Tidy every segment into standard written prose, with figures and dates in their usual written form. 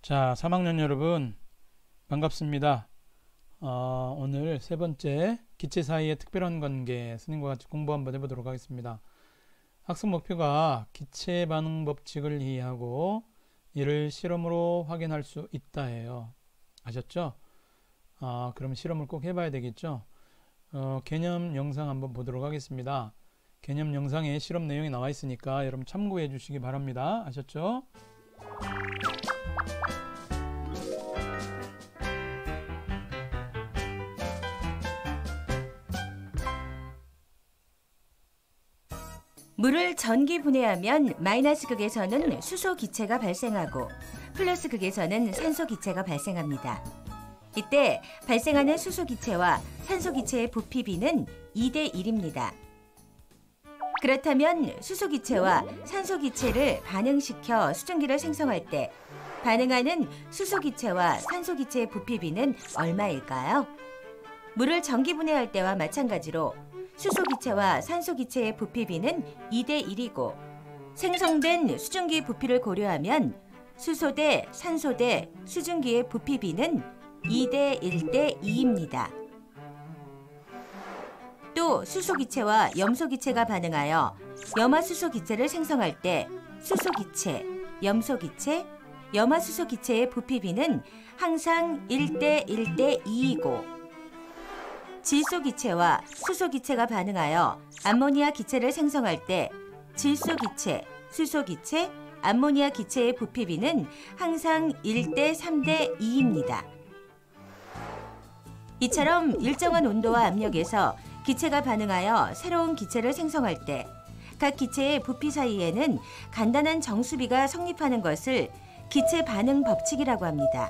자, 3학년 여러분 반갑습니다. 오늘 세 번째 기체 사이의 특별한 관계 스님과 같이 공부 한번 해보도록 하겠습니다. 학습 목표가 기체 반응 법칙을 이해하고 이를 실험으로 확인할 수 있다 해요. 아셨죠? 그럼 실험을 꼭 해봐야 되겠죠? 개념 영상 한번 보도록 하겠습니다. 개념 영상에 실험 내용이 나와 있으니까 여러분 참고해 주시기 바랍니다. 아셨죠? 물을 전기 분해하면 마이너스 극에서는 수소 기체가 발생하고 플러스 극에서는 산소 기체가 발생합니다. 이때 발생하는 수소 기체와 산소 기체의 부피 비는 2대 1입니다. 그렇다면 수소 기체와 산소 기체를 반응시켜 수증기를 생성할 때 반응하는 수소 기체와 산소 기체의 부피 비는 얼마일까요? 물을 전기 분해할 때와 마찬가지로 수소 기체와 산소 기체의 부피 비는 2대 1이고 생성된 수증기 부피를 고려하면 수소 대 산소 대 수증기의 부피 비는 2대 1대 2입니다. 또 수소 기체와 염소 기체가 반응하여 염화수소 기체를 생성할 때 수소 기체, 염소 기체, 염화수소 기체의 부피 비는 항상 1대 1대 2이고 질소 기체와 수소 기체가 반응하여 암모니아 기체를 생성할 때 질소 기체, 수소 기체, 암모니아 기체의 부피 비는 항상 1대 3대 2입니다. 이처럼 일정한 온도와 압력에서 기체가 반응하여 새로운 기체를 생성할 때 각 기체의 부피 사이에는 간단한 정수비가 성립하는 것을 기체 반응 법칙이라고 합니다.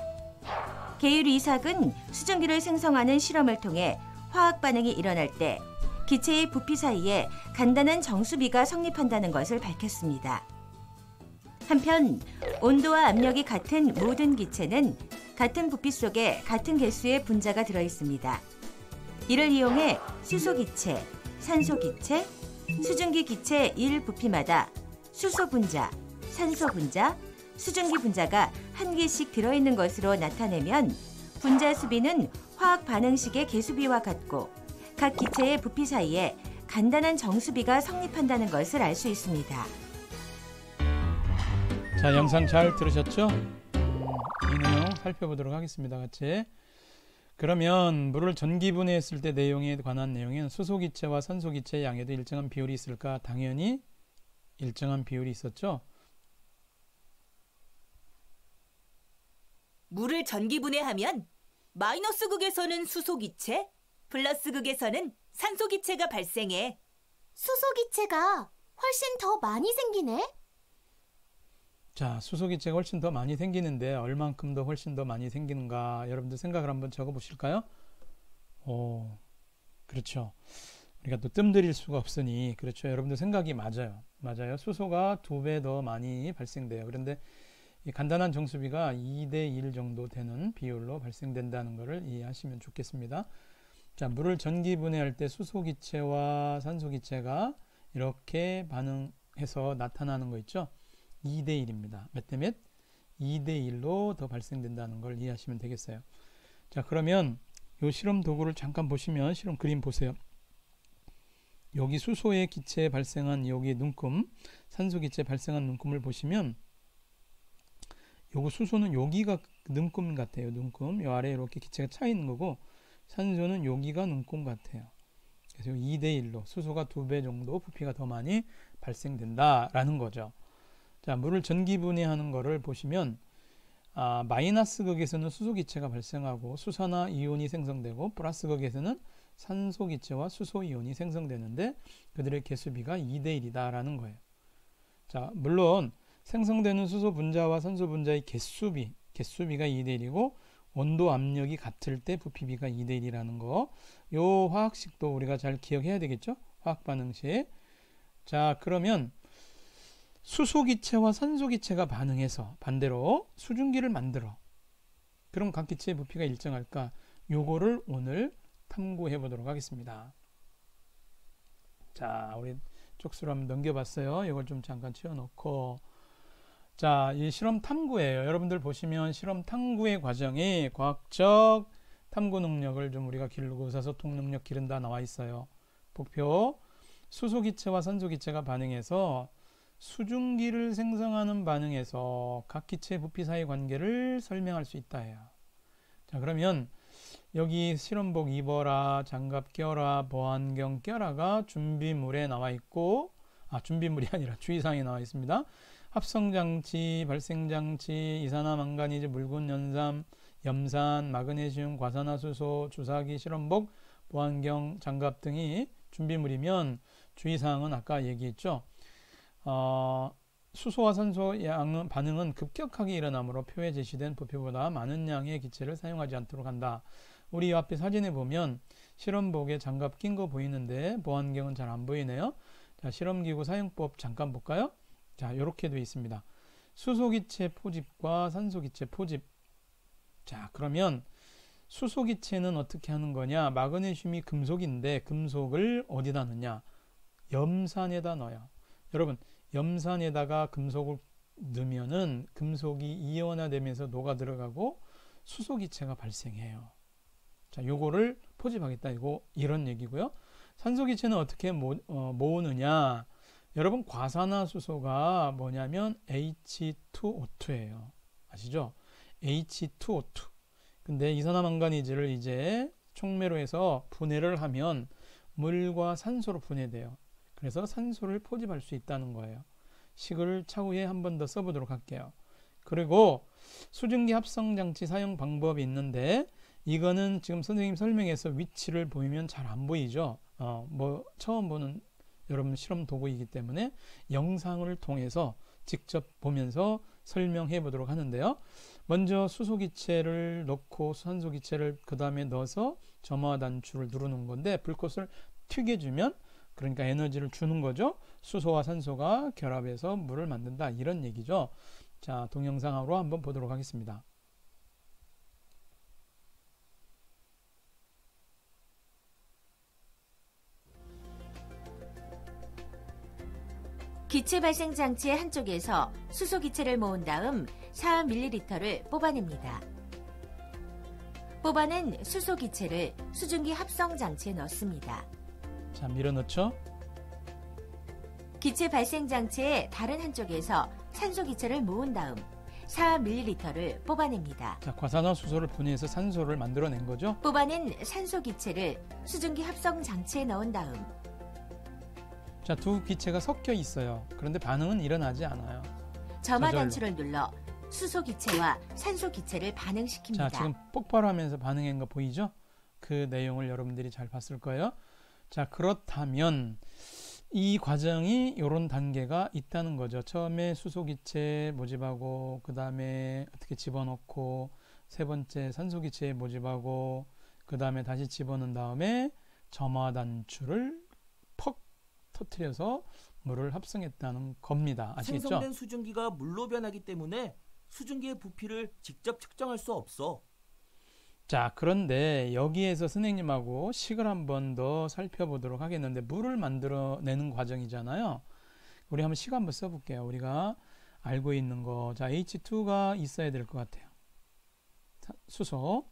게유리 이삭은 수증기를 생성하는 실험을 통해 화학 반응이 일어날 때 기체의 부피 사이에 간단한 정수비가 성립한다는 것을 밝혔습니다. 한편 온도와 압력이 같은 모든 기체는 같은 부피 속에 같은 개수의 분자가 들어 있습니다. 이를 이용해 수소 기체, 산소 기체, 수증기 기체 1부피마다 수소 분자, 산소 분자, 수증기 분자가 한 개씩 들어있는 것으로 나타내면 분자 수비는 화학 반응식의 개수비와 같고 각 기체의 부피 사이에 간단한 정수비가 성립한다는 것을 알 수 있습니다. 자, 영상 잘 들으셨죠? 이 내용 살펴보도록 하겠습니다. 같이. 그러면 물을 전기 분해했을 때 내용에 관한 내용은 수소 기체와 산소 기체의 양에도 일정한 비율이 있을까? 당연히 일정한 비율이 있었죠. 물을 전기 분해하면 마이너스 극에서는 수소 기체, 플러스 극에서는 산소 기체가 발생해. 수소 기체가 훨씬 더 많이 생기네? 자, 수소 기체가 훨씬 더 많이 생기는데 얼만큼 더 훨씬 더 많이 생기는가? 여러분들 생각을 한번 적어 보실까요? 그렇죠. 우리가 또 뜸들일 수가 없으니 그렇죠. 여러분들 생각이 맞아요. 맞아요. 수소가 2배 더 많이 발생돼요. 그런데 이 간단한 정수비가 2대 1 정도 되는 비율로 발생된다는 것을 이해하시면 좋겠습니다. 자, 물을 전기 분해할 때 수소 기체와 산소 기체가 이렇게 반응해서 나타나는 거 있죠? 2대 1입니다. 몇 대 몇? 2대 1로 더 발생된다는 걸 이해하시면 되겠어요. 자, 그러면 이 실험 도구를 잠깐 보시면 실험 그림 보세요. 여기 수소의 기체에 발생한 여기 눈금, 산소 기체에 발생한 눈금을 보시면 요거 수소는 여기가 눈금 같아요. 눈금. 요 아래에 이렇게 기체가 차 있는 거고 산소는 여기가 눈금 같아요. 그래서 2대 1로 수소가 2배 정도 부피가 더 많이 발생된다라는 거죠. 자, 물을 전기 분해하는 거를 보시면 마이너스 극에서는 수소 기체가 발생하고 수산화 이온이 생성되고 플러스 극에서는 산소 기체와 수소 이온이 생성되는데 그들의 개수비가 2대 1이다라는 거예요. 자, 물론 생성되는 수소 분자와 산소 분자의 개수비가 2대 1이고 온도 압력이 같을 때 부피비가 2대 1이라는 거. 요 화학식도 우리가 잘 기억해야 되겠죠? 화학 반응식. 자, 그러면 수소 기체와 산소 기체가 반응해서 반대로 수증기를 만들어. 그럼 각 기체의 부피가 일정할까? 요거를 오늘 탐구해 보도록 하겠습니다. 자, 우리 쪽수로 한번 넘겨봤어요. 이걸 좀 잠깐 치워놓고 자, 이 실험 탐구예요. 여러분들 보시면 실험 탐구의 과정이 과학적 탐구 능력을 좀 우리가 기르고 의사소통 능력 기른다 나와 있어요. 목표, 수소기체와 산소기체가 반응해서 수증기를 생성하는 반응에서 각 기체 부피 사이 관계를 설명할 수 있다 해요. 자, 그러면 여기 실험복 입어라, 장갑 껴라, 보안경 껴라가 준비물에 나와 있고, 준비물이 아니라 주의사항에 나와 있습니다. 합성장치, 발생장치, 이산화망가니즈, 묽은 연산, 염산, 마그네슘, 과산화수소, 주사기, 실험복, 보안경, 장갑 등이 준비물이면 주의사항은 아까 얘기했죠. 수소와 산소 양은 반응은 급격하게 일어나므로 표에 제시된 부피보다 많은 양의 기체를 사용하지 않도록 한다. 우리 앞에 사진에 보면 실험복에 장갑 낀 거 보이는데 보안경은 잘 안 보이네요. 자, 실험기구 사용법 잠깐 볼까요? 자, 이렇게 되어 있습니다. 수소기체 포집과 산소기체 포집. 자, 그러면 수소기체는 어떻게 하는 거냐? 마그네슘이 금속인데 금속을 어디다 넣냐? 염산에다 넣어요. 여러분, 염산에다가 금속을 넣으면은 금속이 이온화되면서 녹아 들어가고 수소기체가 발생해요. 자, 요거를 포집하겠다. 이런 얘기고요. 산소기체는 어떻게 모으느냐? 여러분, 과산화수소가 뭐냐면 H2O2예요. 아시죠? H2O2. 근데 이산화망가니즈를 이제 촉매로 해서 분해를 하면 물과 산소로 분해돼요. 그래서 산소를 포집할 수 있다는 거예요. 식을 차후에 한 번 더 써보도록 할게요. 그리고 수증기 합성장치 사용 방법이 있는데 이거는 지금 선생님 설명해서 위치를 보이면 잘 안 보이죠. 처음 보는 여러분 실험 도구이기 때문에 영상을 통해서 직접 보면서 설명해 보도록 하는데요. 먼저 수소기체를 넣고 산소기체를 그 다음에 넣어서 점화 단추를 누르는 건데 불꽃을 튀겨주면 그러니까 에너지를 주는 거죠. 수소와 산소가 결합해서 물을 만든다. 이런 얘기죠. 자, 동영상으로 한번 보도록 하겠습니다. 기체 발생 장치의 한쪽에서 수소 기체를 모은 다음 4ml를 뽑아냅니다. 뽑아낸 수소 기체를 수증기 합성 장치에 넣습니다. 자, 밀어 넣죠. 기체 발생 장치의 다른 한쪽에서 산소 기체를 모은 다음 4ml를 뽑아냅니다. 자, 과산화수소를 분해해서 산소를 만들어낸 거죠. 뽑아낸 산소 기체를 수증기 합성 장치에 넣은 다음 자, 두 기체가 섞여 있어요. 그런데 반응은 일어나지 않아요. 점화 저절로. 단추를 눌러 수소 기체와 산소 기체를 반응시킵니다. 자, 지금 폭발하면서 반응한 거 보이죠? 그 내용을 여러분들이 잘 봤을 거예요. 자, 그렇다면 이 과정이 이런 단계가 있다는 거죠. 처음에 수소 기체 모집하고 그 다음에 어떻게 집어넣고 세 번째 산소 기체 모집하고 그 다음에 다시 집어넣은 다음에 점화 단추를 퍽 터뜨려서 물을 합성했다는 겁니다. 아시겠죠? 생성된 수증기가 물로 변하기 때문에 수증기의 부피를 직접 측정할 수 없어. 자, 그런데 여기에서 선생님하고 식을 한 번 더 살펴보도록 하겠는데 물을 만들어내는 과정이잖아요. 우리 한번 식 한번 써볼게요. 우리가 알고 있는 거. 자, H2가 있어야 될 것 같아요. 수소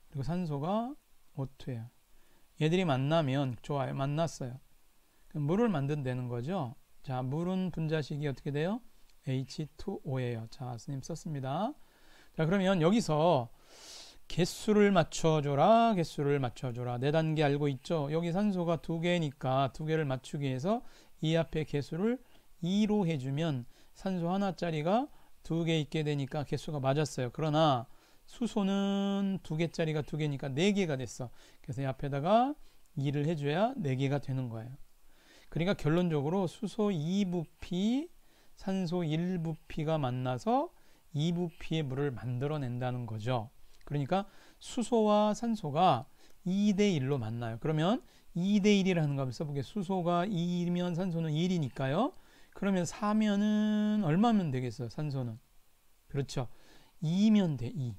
그리고 산소가 O2예요. 얘들이 만나면 좋아요. 만났어요. 그럼 물을 만든다는 거죠. 자, 물은 분자식이 어떻게 돼요? H2O예요. 자, 선생님 썼습니다. 자, 그러면 여기서 개수를 맞춰줘라. 개수를 맞춰줘라. 4단계 알고 있죠? 여기 산소가 2개니까 2개를 맞추기 위해서 이 앞에 개수를 2로 해주면 산소 하나짜리가 2개 있게 되니까 개수가 맞았어요. 그러나 수소는 2개짜리가 2개니까 4개가 됐어. 그래서 이 앞에다가 2를 해줘야 4개가 되는 거예요. 그러니까 결론적으로 수소 2부피, 산소 1부피가 만나서 2부피의 물을 만들어낸다는 거죠. 그러니까 수소와 산소가 2대1로 만나요. 그러면 2대1이라는 거 한번 써보게. 수소가 2면 산소는 1이니까요. 그러면 4면은 얼마면 되겠어요? 산소는. 그렇죠. 2면 돼. 2.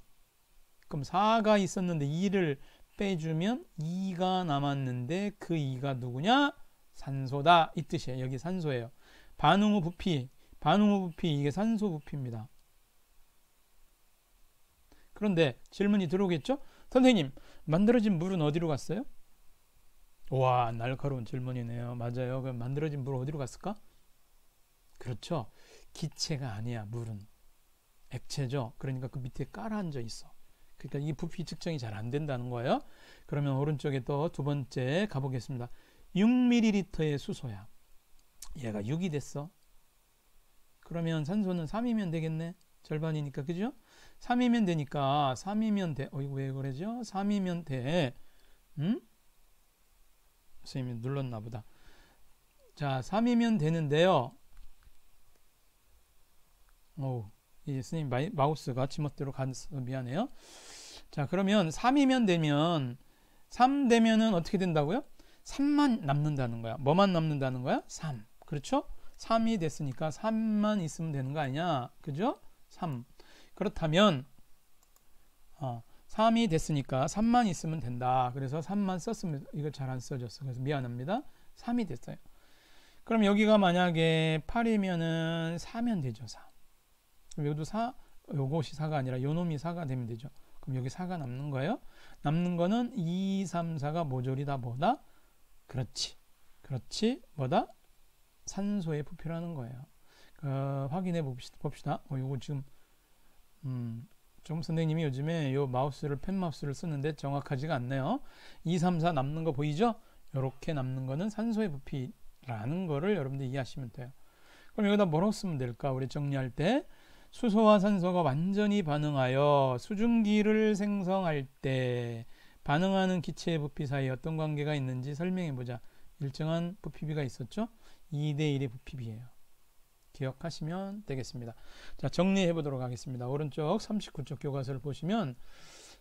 그럼 4가 있었는데 2를 빼주면 2가 남았는데 그 2가 누구냐? 산소다. 이 뜻이에요. 여기 산소예요. 반응 후 부피. 반응 후 부피 이게 산소 부피입니다. 그런데 질문이 들어오겠죠? 선생님, 만들어진 물은 어디로 갔어요? 와, 날카로운 질문이네요. 맞아요. 그럼 만들어진 물 어디로 갔을까? 그렇죠. 기체가 아니야, 물은. 액체죠. 그러니까 그 밑에 깔아앉아 있어. 그러니까 이 부피 측정이 잘 안 된다는 거예요. 그러면 오른쪽에 또 두 번째 가보겠습니다. 6ml의 수소야. 얘가 6이 됐어. 그러면 산소는 3이면 되겠네. 절반이니까, 그죠? 3이면 되니까 3이면 돼. 이거 왜 그러죠? 3이면 돼. 선생님이 눌렀나 보다. 자, 3이면 되는데요. 이 선생님 마우스가 지멋대로 가서 미안해요. 자, 그러면 3이면 되면 3 되면은 어떻게 된다고요? 3만 남는다는 거야. 뭐만 남는다는 거야? 3. 그렇죠? 3이 됐으니까 3만 있으면 되는 거 아니냐? 그죠? 3. 그렇다면 3이 됐으니까 3만 있으면 된다. 그래서 3만 썼으면 이거 잘 안 써졌어. 그래서 미안합니다. 3이 됐어요. 그럼 여기가 만약에 8이면은 4면 되죠. 4. 그럼 여기도 4, 요것이 4가 아니라 요놈이 4가 되면 되죠. 그럼 여기 4가 남는 거예요. 남는 거는 2, 3, 4가 모조리 다 뭐다? 그렇지. 뭐다? 산소의 부피라는 거예요. 확인해 봅시다. 요거 지금 좀 선생님이 요즘에 요 마우스를 펜 마우스를 쓰는데 정확하지가 않네요. 2, 3, 4 남는 거 보이죠? 요렇게 남는 거는 산소의 부피라는 거를 여러분들 이해하시면 돼요. 그럼 여기다 뭐라고 쓰면 될까? 우리 정리할 때 수소와 산소가 완전히 반응하여 수증기를 생성할 때 반응하는 기체의 부피 사이에 어떤 관계가 있는지 설명해 보자. 일정한 부피비가 있었죠? 2대1의 부피비예요. 기억하시면 되겠습니다. 자, 정리해 보도록 하겠습니다. 오른쪽 39쪽 교과서를 보시면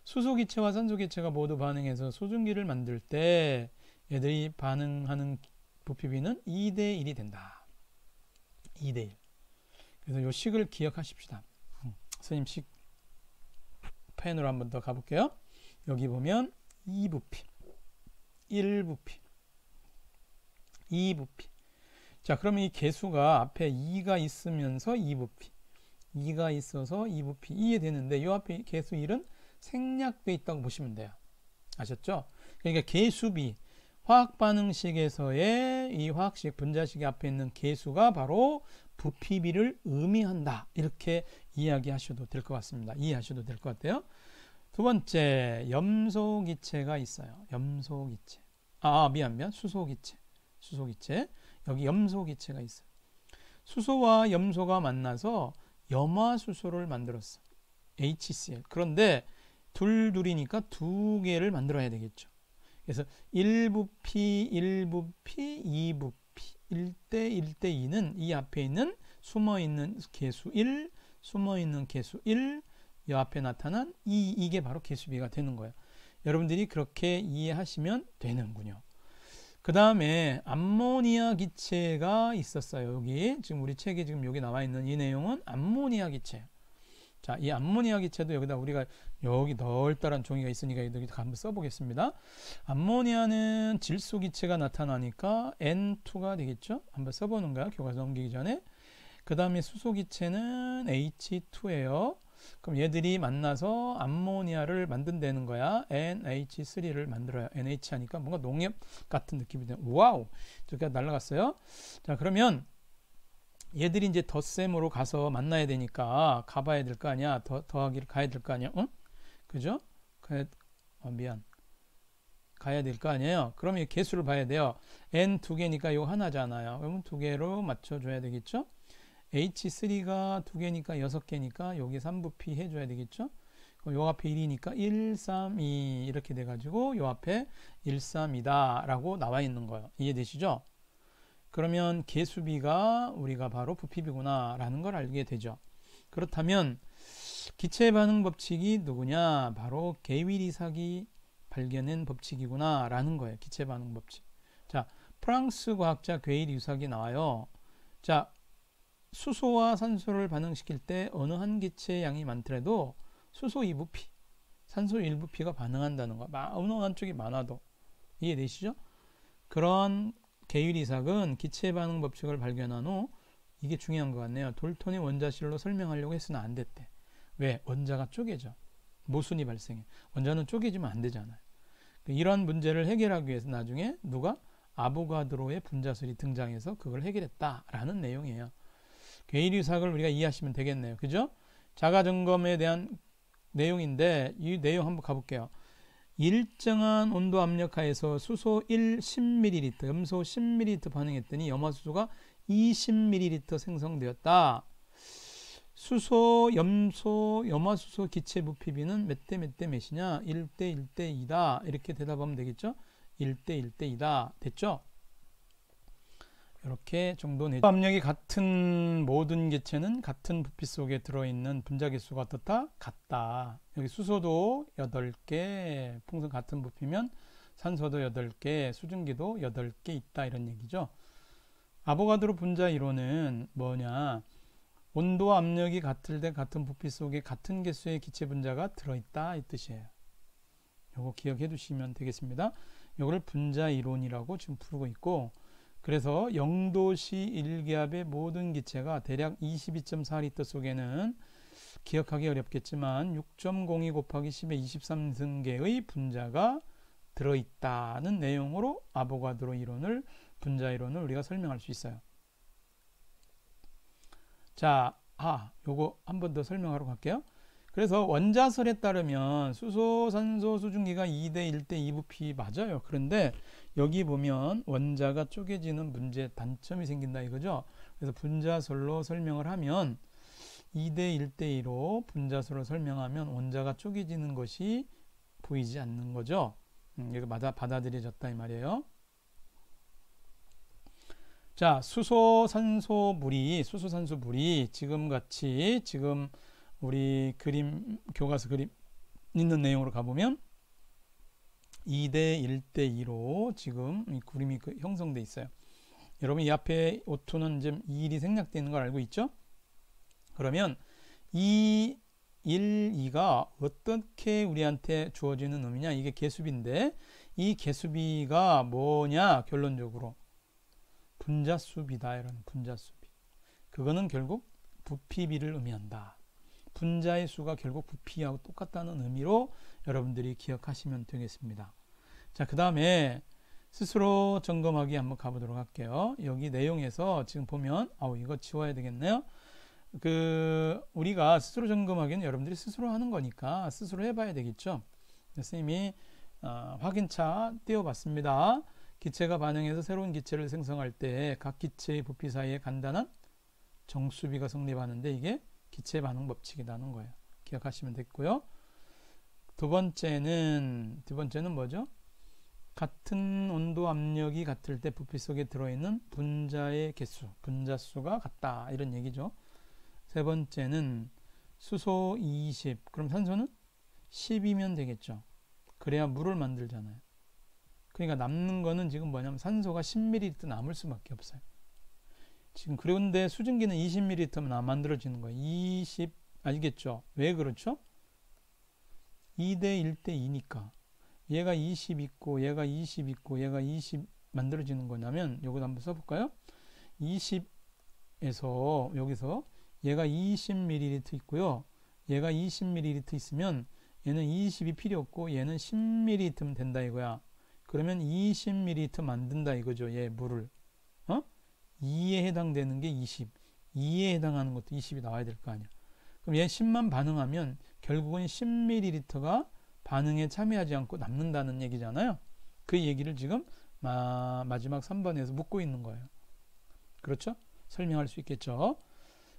수소 기체와 산소 기체가 모두 반응해서 수증기를 만들 때 얘들이 반응하는 부피비는 2대1이 된다. 2대1. 그래서 요 식을 기억하십시다. 선생님 식 펜으로 한번 더 가볼게요. 여기 보면 2부피, 1부피, 2부피. 자, 그러면 이 개수가 앞에 2가 있으면서 2부피, 2가 있어서 2부피, 이해되는데 이 앞에 개수 1은 생략되어 있다고 보시면 돼요. 아셨죠? 그러니까 개수비, 화학반응식에서의 이 화학식 분자식 앞에 있는 개수가 바로 부피비를 의미한다. 이렇게 이야기하셔도 될 것 같습니다. 이해하셔도 될 것 같아요. 두 번째, 염소기체가 있어요. 염소기체. 미안. 수소기체. 여기 염소기체가 있어요. 수소와 염소가 만나서 염화수소를 만들었어. HCl. 그런데 둘이니까 두 개를 만들어야 되겠죠. 그래서 1부피, 2부피, 1대 2는 이 앞에 있는 숨어있는 개수 1, 숨어있는 개수 1, 이 앞에 나타난 이게 바로 개수비가 되는 거예요. 여러분들이 그렇게 이해하시면 되는군요. 그 다음에 암모니아 기체가 있었어요. 여기 지금 우리 책에 지금 여기 나와 있는 이 내용은 암모니아 기체. 자, 이 암모니아 기체도 여기다 우리가 여기 널따란 종이가 있으니까 여기다 한번 써보겠습니다. 암모니아는 질소 기체가 나타나니까 N2가 되겠죠? 한번 써보는 거야. 교과서 넘기기 전에. 그 다음에 수소 기체는 H2예요. 그럼 얘들이 만나서 암모니아를 만든다는 거야. NH3를 만들어요. NH 하니까 뭔가 농협 같은 느낌이 돼요. 와우! 저기가 날아갔어요. 자, 그러면 얘들이 이제 덧셈으로 가서 만나야 되니까 가봐야 될 거 아니야. 더하기를 가야 될 거 아니야. 응? 그죠? 가야 될 거 아니에요. 그러면 개수를 봐야 돼요. N 두 개니까 이거 하나잖아요. 그러면 두 개로 맞춰줘야 되겠죠? H3가 두 개니까 6개니까 여기 3부피 해줘야 되겠죠? 요 앞에 1이니까 1, 3, 2 이렇게 돼가지고 요 앞에 1, 3이다 라고 나와 있는 거예요. 이해되시죠? 그러면 개수비가 우리가 바로 부피비구나 라는 걸 알게 되죠. 그렇다면 기체 반응 법칙이 누구냐? 바로 게윌-이삭이 발견한 법칙이구나 라는 거예요. 기체 반응 법칙. 자, 프랑스 과학자 게윌-이삭이 나와요. 자, 수소와 산소를 반응시킬 때 어느 한 기체의 양이 많더라도 수소 2부피, 산소 1부피가 반응한다는 거. 어느 한쪽이 많아도. 이해되시죠? 그런 게윌-이삭은 기체 반응 법칙을 발견한 후 이게 중요한 것 같네요. 돌톤의 원자실로 설명하려고 했으나 안 됐대. 왜? 원자가 쪼개져. 모순이 발생해. 원자는 쪼개지면 안 되잖아요. 이런 문제를 해결하기 위해서 나중에 누가 아보가드로의 분자설이 등장해서 그걸 해결했다라는 내용이에요. 괴이류삭을 우리가 이해하시면 되겠네요. 그죠? 자가점검에 대한 내용인데 이 내용 한번 가볼게요. 일정한 온도 압력 하에서 수소 10ml, 염소 10ml 반응했더니 염화수소가 20ml 생성되었다. 수소, 염소, 염화수소 기체 부피비는 몇 대 몇 대 몇이냐? 1대 1대 2다. 이렇게 대답하면 되겠죠? 1대 1대 2다. 됐죠? 이렇게 정도 내죠. 압력이 같은 모든 기체는 같은 부피 속에 들어있는 분자 개수가 어떻다? 같다. 여기 수소도 8개, 풍선 같은 부피면 산소도 8개, 수증기도 8개 있다. 이런 얘기죠. 아보가드로 분자 이론은 뭐냐? 온도와 압력이 같을 때 같은 부피 속에 같은 개수의 기체 분자가 들어있다. 이 뜻이에요. 요거 기억해 두시면 되겠습니다. 요걸 분자 이론이라고 지금 부르고 있고, 그래서 0도씨 1기압의 모든 기체가 대략 22.4리터 속에는 기억하기 어렵겠지만 6.02 곱하기 10의 23승계의 분자가 들어있다는 내용으로 아보가드로 이론을, 분자 이론을 우리가 설명할 수 있어요. 자, 요거 한 번 더 설명하러 갈게요. 그래서 원자설에 따르면 수소, 산소, 수증기가 2대 1대 2 부피 맞아요. 그런데 여기 보면 원자가 쪼개지는 문제 단점이 생긴다 이거죠. 그래서 분자설로 설명을 하면 2대 1대 2로 분자설로 설명하면 원자가 쪼개지는 것이 보이지 않는 거죠. 이거 받아들여졌다 이 말이에요. 자, 수소, 산소, 물이, 수소, 산소, 물이 지금같이 지금 우리 그림, 교과서 그림 있는 내용으로 가보면 2대 1대 2로 지금 이 그림이 형성되어 있어요. 여러분 이 앞에 O2는 이제 2일이 생략되어 있는 걸 알고 있죠? 그러면 2, 1, 2가 어떻게 우리한테 주어지는 의미냐? 이게 개수비인데 이 개수비가 뭐냐? 결론적으로 분자수비다. 이런 분자수비. 그거는 결국 부피비를 의미한다. 분자의 수가 결국 부피하고 똑같다는 의미로 여러분들이 기억하시면 되겠습니다. 자, 그 다음에 스스로 점검하기 한번 가보도록 할게요. 여기 내용에서 지금 보면 이거 지워야 되겠네요. 우리가 스스로 점검하기는 여러분들이 스스로 하는 거니까 스스로 해봐야 되겠죠. 선생님이 확인차 띄워봤습니다. 기체가 반응해서 새로운 기체를 생성할 때 각 기체의 부피 사이에 간단한 정수비가 성립하는데 이게 기체 반응 법칙이라는 거예요. 기억하시면 됐고요. 두 번째는 뭐죠? 같은 온도 압력이 같을 때 부피 속에 들어있는 분자의 개수, 분자수가 같다. 이런 얘기죠. 세 번째는 수소 20, 그럼 산소는 10이면 되겠죠. 그래야 물을 만들잖아요. 그러니까 남는 거는 지금 뭐냐면 산소가 10ml 남을 수밖에 없어요. 지금 그런데 수증기는 20ml만 만들어지는 거예요. 20, 알겠죠? 왜 그렇죠? 2대 1대 2니까 얘가 20 있고 얘가 20 있고 얘가 20 만들어지는 거냐면 요거 한번 써볼까요? 20에서 여기서 얘가 20ml 있고요. 얘가 20ml 있으면 얘는 20이 필요 없고 얘는 10ml면 된다 이거야. 그러면 20ml 만든다 이거죠. 얘 물을. 2에 해당되는 게 20. 2에 해당하는 것도 20이 나와야 될 거 아니야. 그럼 얘 10만 반응하면 결국은 10ml가 반응에 참여하지 않고 남는다는 얘기잖아요. 그 얘기를 지금 마지막 3번에서 묻고 있는 거예요. 그렇죠? 설명할 수 있겠죠.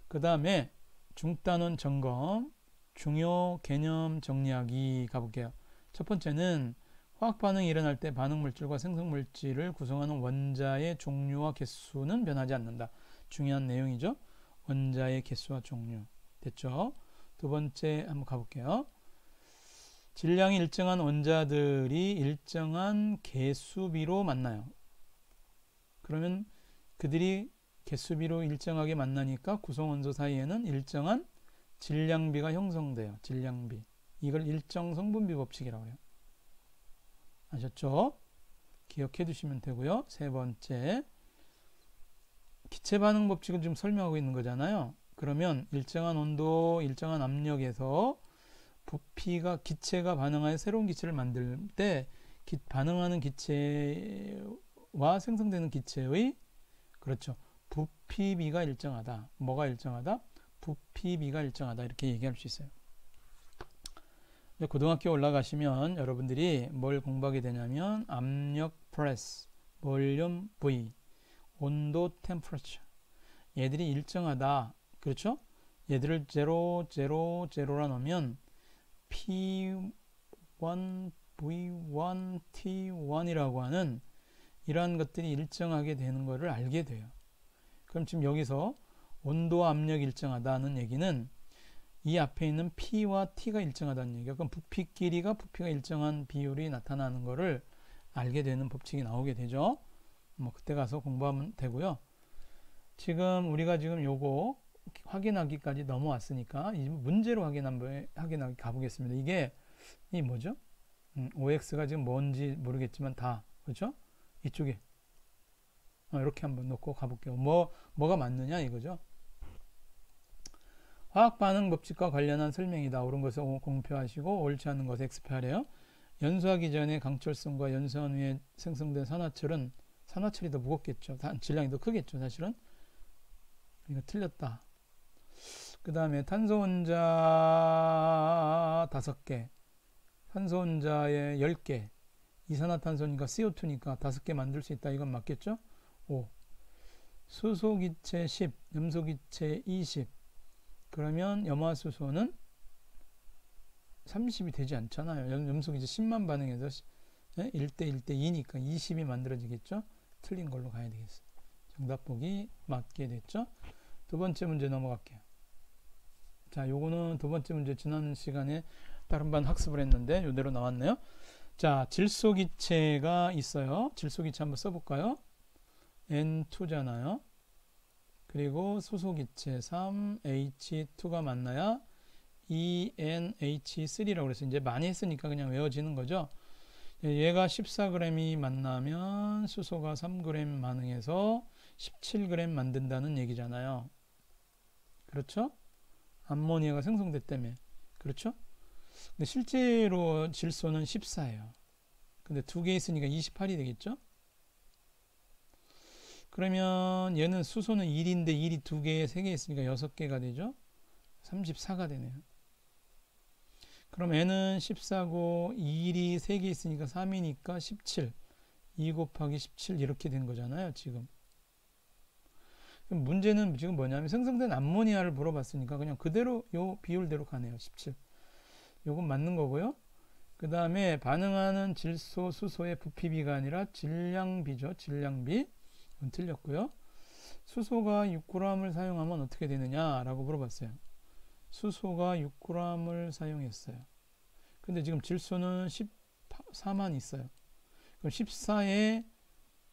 그 다음에 중단원 점검, 중요 개념 정리하기 가볼게요. 첫 번째는 화학 반응이 일어날 때 반응물질과 생성물질을 구성하는 원자의 종류와 개수는 변하지 않는다. 중요한 내용이죠. 원자의 개수와 종류. 됐죠? 두 번째 한번 가볼게요. 질량이 일정한 원자들이 일정한 개수비로 만나요. 그러면 그들이 개수비로 일정하게 만나니까 구성원소 사이에는 일정한 질량비가 형성돼요. 질량비. 이걸 일정 성분비 법칙이라고 해요. 아셨죠? 기억해 두시면 되고요. 세 번째, 기체 반응 법칙을 지금 설명하고 있는 거잖아요. 그러면 일정한 온도, 일정한 압력에서 부피가 기체가 반응하여 새로운 기체를 만들 때 반응하는 기체와 생성되는 기체의 그렇죠. 부피비가 일정하다. 뭐가 일정하다? 부피비가 일정하다. 이렇게 얘기할 수 있어요. 고등학교 올라가시면 여러분들이 뭘 공부하게 되냐면 압력 프레스, 볼륨 V, 온도 템퍼러처. 얘들이 일정하다. 그렇죠? 얘들을 0, 0, 0라 놓으면 P1, V1, T1이라고 하는 이러한 것들이 일정하게 되는 것을 알게 돼요. 그럼 지금 여기서 온도와 압력이 일정하다는 얘기는 이 앞에 있는 P와 T가 일정하다는 얘기예요. 그럼 부피끼리가 부피가 일정한 비율이 나타나는 것을 알게 되는 법칙이 나오게 되죠. 뭐 그때 가서 공부하면 되고요. 지금 우리가 지금 요거 확인하기까지 넘어왔으니까 이 문제로 확인하기 가보겠습니다. 이게 이 뭐죠? OX가 지금 뭔지 모르겠지만 다 그렇죠? 이쪽에 이렇게 한번 놓고 가볼게요. 뭐가 맞느냐 이거죠. 화학 반응 법칙과 관련한 설명이다. 옳은 것을 공표하시고 옳지 않은 것을 X표하래요. 연소하기 전에 강철성과 연소한 후에 생성된 산화철이 더 무겁겠죠. 질량이 더 크겠죠. 사실은 이거 틀렸다. 그 다음에 탄소 혼자 5개, 탄소 혼자에 10개, 이산화탄소니까 CO2니까 5개 만들 수 있다. 이건 맞겠죠? 5. 수소기체 10, 염소기체 20. 그러면 염화수소는 30이 되지 않잖아요. 염소기체 10만 반응해서 1대 1대 2니까 20이 만들어지겠죠? 틀린 걸로 가야 되겠어요. 정답 보기 맞게 됐죠? 두 번째 문제 넘어갈게요. 자, 요거는 두 번째 문제 지난 시간에 다른 반 학습을 했는데 요대로 나왔네요. 자, 질소기체가 있어요. 질소기체 한번 써볼까요? N2잖아요. 그리고 수소기체 3H2가 만나야 ENH3라고 그래서 이제 많이 했으니까 그냥 외워지는 거죠. 얘가 14g이 만나면 수소가 3g 반응해서 17g 만든다는 얘기잖아요. 그렇죠? 암모니아가 생성됐다며. 그렇죠? 근데 실제로 질소는 14예요. 근데 2개 있으니까 28이 되겠죠? 그러면 얘는 수소는 1인데 1이 2개에 3개 있으니까 6개가 되죠? 34가 되네요. 그럼 N은 14고 1이 3개 있으니까 3이니까 17. 2 곱하기 17 이렇게 된 거잖아요. 지금. 그럼 문제는 지금 뭐냐면 생성된 암모니아를 물어봤으니까 그냥 그대로 요 비율대로 가네요. 17. 요건 맞는 거고요. 그 다음에 반응하는 질소, 수소의 부피비가 아니라 질량비죠. 질량비. 이건 틀렸고요. 수소가 6g을 사용하면 어떻게 되느냐라고 물어봤어요. 수소가 6g을 사용했어요. 근데 지금 질소는 14만 있어요. 그럼 14에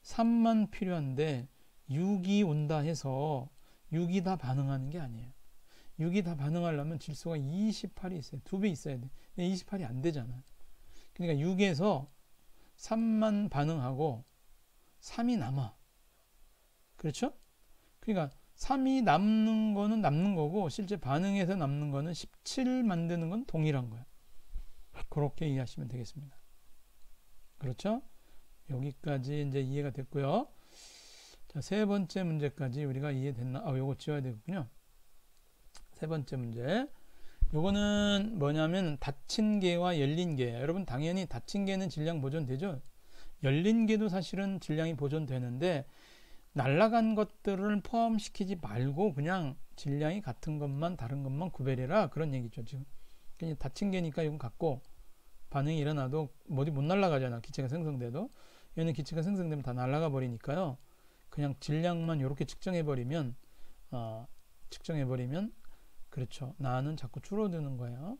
3만 필요한데 6이 온다 해서 6이 다 반응하는 게 아니에요. 6이 다 반응하려면 질소가 28이 있어요. 2배 있어야 돼. 근데 28이 안 되잖아요. 그러니까 6에서 3만 반응하고 3이 남아. 그렇죠? 그러니까 3이 남는 거는 남는 거고 실제 반응해서 남는 거는 17 만드는 건 동일한 거예요. 그렇게 이해하시면 되겠습니다. 그렇죠? 여기까지 이제 이해가 됐고요. 자, 세 번째 문제까지 우리가 이해됐나? 요거 지워야 되겠군요. 세 번째 문제. 요거는 뭐냐면 닫힌 개와 열린 개. 여러분 당연히 닫힌 개는 질량 보존되죠? 열린 개도 사실은 질량이 보존되는데 날아간 것들을 포함시키지 말고 그냥 질량이 같은 것만 다른 것만 구별해라 그런 얘기죠. 지금 그냥 닫힌 개니까 이건 같고 반응이 일어나도 어디 못 날아가잖아. 기체가 생성돼도 얘는 기체가 생성되면 다 날아가 버리니까요. 그냥 질량만 이렇게 측정해 버리면 그렇죠. 나는 자꾸 줄어드는 거예요.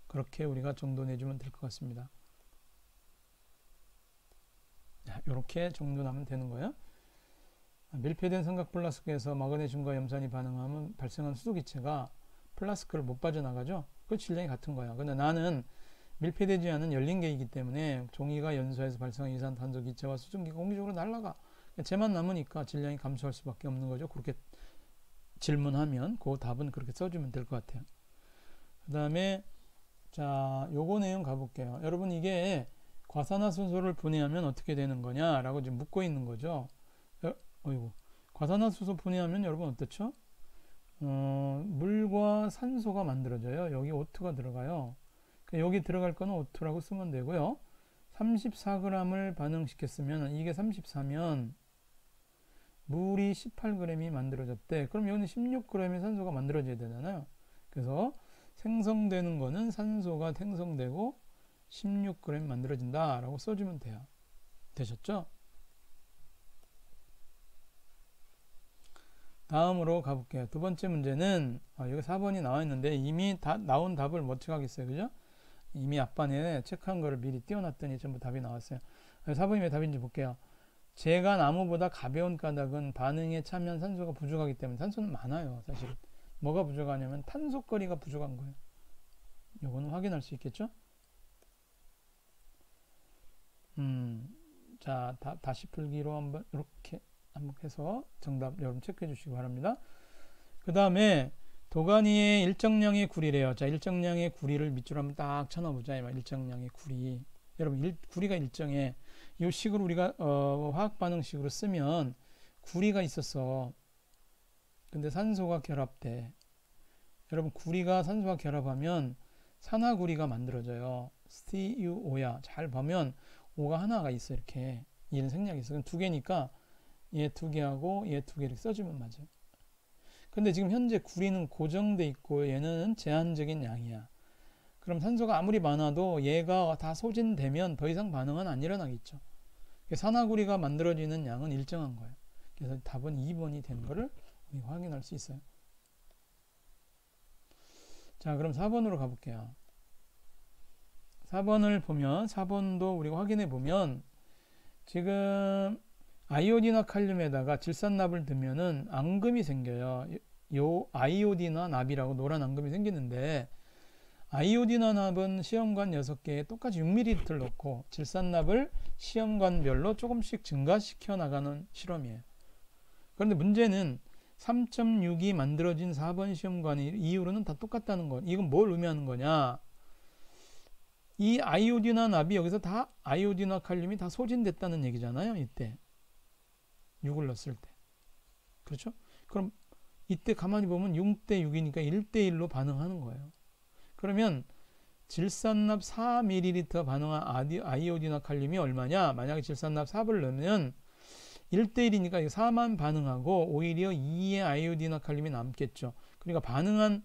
그렇게 우리가 정도 내주면 될 것 같습니다. 이렇게 정돈하면 되는 거예요. 밀폐된 삼각 플라스크에서 마그네슘과 염산이 반응하면 발생한 수소기체가 플라스크를 못 빠져나가죠. 그 질량이 같은 거야. 근데 나는 밀폐되지 않은 열린 개이기 때문에 종이가 연소해서 발생한 이산탄소 기체와 수증기가 공기적으로 날아가. 쟤만 남으니까 질량이 감소할 수밖에 없는 거죠. 그렇게 질문하면 그 답은 그렇게 써주면 될 것 같아요. 그 다음에 자, 요거 내용 가볼게요. 여러분 이게 과산화수소를 분해하면 어떻게 되는 거냐라고 지금 묻고 있는 거죠. 어이구. 과산화수소 분해하면 여러분 어떻죠? 물과 산소가 만들어져요. 여기 O2가 들어가요. 그러니까 여기 들어갈 거는 O2라고 쓰면 되고요. 34g을 반응시켰으면 이게 34면 물이 18g이 만들어졌대. 그럼 여기는 16g의 산소가 만들어져야 되잖아요. 그래서 생성되는 거는 산소가 생성되고 16g 만들어진다 라고 써주면 돼요. 되셨죠? 다음으로 가볼게요. 두 번째 문제는 여기 4번이 나와 있는데 이미 다 나온 답을 못 찾겠어요. 그죠? 이미 앞반에 체크한 거를 미리 띄워놨더니 전부 답이 나왔어요. 4번이 왜 답인지 볼게요. 재가 나무보다 가벼운 까닭은 반응에 참여한 산소가 부족하기 때문에. 산소는 많아요. 사실 뭐가 부족하냐면 탄소거리가 부족한 거예요. 요거는 확인할 수 있겠죠? 자, 다시 풀기로 한번 이렇게 한번 해서 정답 여러분 체크해 주시기 바랍니다. 그 다음에 도가니의 일정량의 구리래요. 자, 일정량의 구리를 밑줄 한번 딱 쳐놔보자. 일정량의 구리. 여러분 구리가 일정해. 이 식으로 우리가 화학 반응식으로 쓰면 구리가 있었어. 근데 산소가 결합돼. 여러분 구리가 산소와 결합하면 산화구리가 만들어져요. CuO야. 잘 보면 O가 하나가 있어. 이렇게 얘는 생략이 있어. 그럼 두 개니까 얘 두 개하고 얘 두 개를 써주면 맞아요. 근데 지금 현재 구리는 고정돼 있고 얘는 제한적인 양이야. 그럼 산소가 아무리 많아도 얘가 다 소진되면 더 이상 반응은 안 일어나겠죠. 산화구리가 만들어지는 양은 일정한 거예요. 그래서 답은 2번이 되는 거를 우리가 확인할 수 있어요. 자, 그럼 4번으로 가볼게요. 4번을 보면 4번도 우리가 확인해 보면 지금 아이오딘과 칼륨에다가 질산납을 넣으면은 앙금이 생겨요. 요 아이오딘화 납이라고 노란 앙금이 생기는데, 아이오딘화 납은 시험관 6개에 똑같이 6ml를 넣고 질산납을 시험관별로 조금씩 증가시켜 나가는 실험이에요. 그런데 문제는 3.6이 만들어진 4번 시험관 이후로는 다 똑같다는 거. 이건 뭘 의미하는 거냐? 이 아이오딘화 납이 여기서 다 아이오딘화 칼륨이 다 소진됐다는 얘기잖아요. 이때 6을 넣었을 때. 그렇죠? 그럼 이때 가만히 보면 6대 6이니까 1대 1로 반응하는 거예요. 그러면 질산납 4ml 반응한 아이오딘화 칼륨이 얼마냐? 만약에 질산납 4를 넣으면 1대 1이니까 4만 반응하고 오히려 2의 아이오딘화 칼륨이 남겠죠. 그러니까 반응한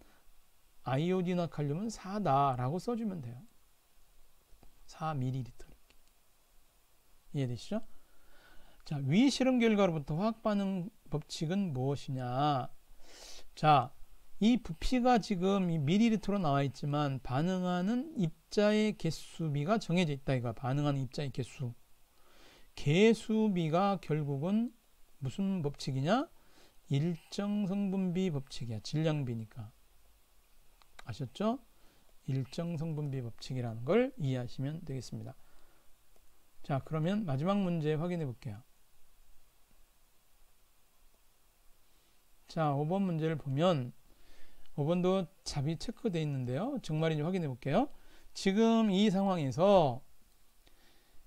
아이오딘화 칼륨은 4다라고 써주면 돼요. 4ml 이렇게. 이해되시죠? 자, 위 실험 결과로부터 화학 반응 법칙은 무엇이냐? 자, 이 부피가 지금 이 밀리리터로 나와 있지만 반응하는 입자의 개수비가 정해져 있다. 이거 반응하는 입자의 개수. 개수비가 결국은 무슨 법칙이냐? 일정 성분비 법칙이야. 질량비니까. 아셨죠? 일정 성분비 법칙이라는 걸 이해하시면 되겠습니다. 자, 그러면 마지막 문제 확인해 볼게요. 자, 5번 문제를 보면 5번도 답이 체크되어 있는데요. 정말인지 확인해 볼게요. 지금 이 상황에서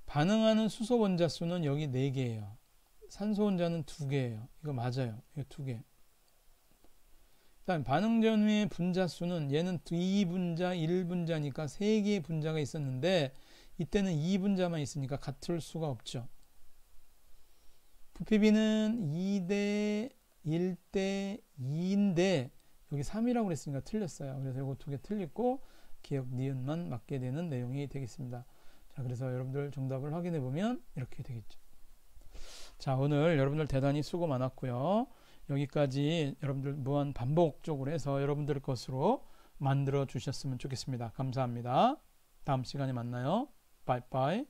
반응하는 수소 원자 수는 여기 4개예요. 산소 원자는 2개예요. 이거 맞아요. 이거 2개. 그다음 반응 전후의 분자 수는 얘는 2분자, 1분자니까 3개의 분자가 있었는데 이때는 2분자만 있으니까 같을 수가 없죠. 부피비는 2대 1대 2인데 여기 3이라고 그랬으니까 틀렸어요. 그래서 이거 2개 틀리고 기억 니은만 맞게 되는 내용이 되겠습니다. 자, 그래서 여러분들 정답을 확인해 보면 이렇게 되겠죠. 자, 오늘 여러분들 대단히 수고 많았고요. 여기까지 여러분들 무한 반복적으로 해서 여러분들 것으로 만들어 주셨으면 좋겠습니다. 감사합니다. 다음 시간에 만나요. 바이바이.